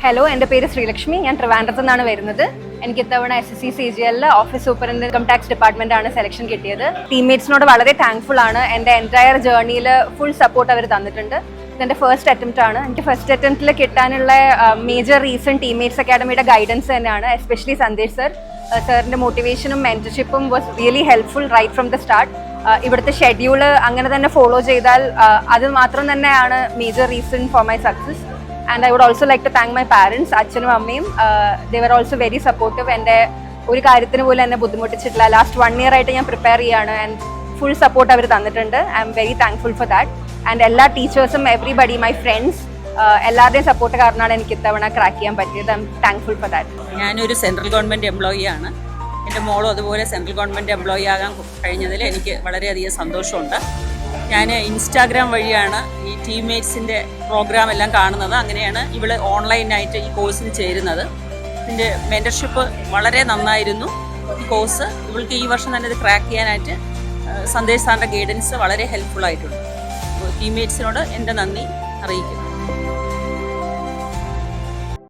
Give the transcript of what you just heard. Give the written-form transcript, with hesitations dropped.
Hello, എൻ്റെ പേര് ശ്രീലക്ഷ്മി. ഞാൻ ട്രിവാൻഡ്രത്ത് നിന്നാണ് വരുന്നത്. എനിക്ക് ഇത്തവണ SSC CGL ഓഫീസ് സൂപ്പറിൻ്റെ ഇൻകം ടാക്സ് ഡിപ്പാർട്ട്മെൻ്റ് ആണ് സെലക്ഷൻ കിട്ടിയത്. ടീംമേറ്റ്സിനോട് വളരെ താങ്ക്ഫുൾ ആണ്. എൻ്റെ എൻറ്റയർ ജേർണിയിൽ ഫുൾ സപ്പോർട്ട് അവർ തന്നിട്ടുണ്ട്. ഇതെൻ്റെ ഫസ്റ്റ് അറ്റംപ്റ്റ് ആണ്. എനിക്ക് ഫസ്റ്റ് അറ്റംപ്റ്റിൽ കിട്ടാനുള്ള മേജർ റീസൺ ടീംമേറ്റ്സ് അക്കാഡമിയുടെ ഗൈഡൻസ് തന്നെയാണ്. Especially Sandesh sir. സാറിൻ്റെ മോട്ടിവേഷനും മെൻറ്റർഷിപ്പും was really helpful right from the start. ഇവിടുത്തെ ഷെഡ്യൂള് അങ്ങനെ തന്നെ ഫോളോ ചെയ്താൽ അത് മാത്രം തന്നെയാണ് major reason for my success. And I would also like to thank my parents, അച്ഛനും അമ്മയും. They were also very supportive. എൻ്റെ ഒരു കാര്യത്തിന് പോലും എന്നെ ബുദ്ധിമുട്ടിച്ചിട്ടില്ല. ലാസ്റ്റ് 1 year ആയിട്ട് ഞാൻ പ്രിപ്പയർ ചെയ്യാണ് ആൻഡ് ഫുൾ സപ്പോർട്ട് അവർ തന്നിട്ടുണ്ട്. I am very thankful for that. And എല്ലാ ടീച്ചേഴ്സും, എവറിബഡി, മൈ ഫ്രണ്ട്സ്, എല്ലാവരുടെയും സപ്പോർട്ട് കാരണമാണ് എനിക്ക് ഇത്തവണ ക്രാക്ക് ചെയ്യാൻ പറ്റിയത്. I M thankful for that. ഞാനൊരു സെൻട്രൽ ഗവൺമെൻറ് എംപ്ലോയി ആണ്. എൻ്റെ മോളും അതുപോലെ സെൻട്രൽ ഗവൺമെൻറ് എംപ്ലോയി ആകാൻ കഴിഞ്ഞതിൽ എനിക്ക് വളരെയധികം സന്തോഷമുണ്ട്. ഞാൻ ഇൻസ്റ്റാഗ്രാം വഴിയാണ് ഈ ടീംമേറ്റ്സിൻ്റെ പ്രോഗ്രാം എല്ലാം കാണുന്നത്. അങ്ങനെയാണ് ഇവള് ഓൺലൈനായിട്ട് ഈ കോഴ്സിന് ചേരുന്നത്. ഇതിൻ്റെ മെൻറ്റർഷിപ്പ് വളരെ നന്നായിരുന്നു. ഈ കോഴ്സ് ഇവൾക്ക് ഈ വർഷം തന്നെ ഇത് ക്രാക്ക് ചെയ്യാനായിട്ട് സന്ദേശ് സാറിൻ്റെ ഗൈഡൻസ് വളരെ ഹെൽപ്ഫുൾ ആയിട്ടുണ്ട്. ടീംമേറ്റ്സിനോട് എൻ്റെ നന്ദി അറിയിക്കുന്നു.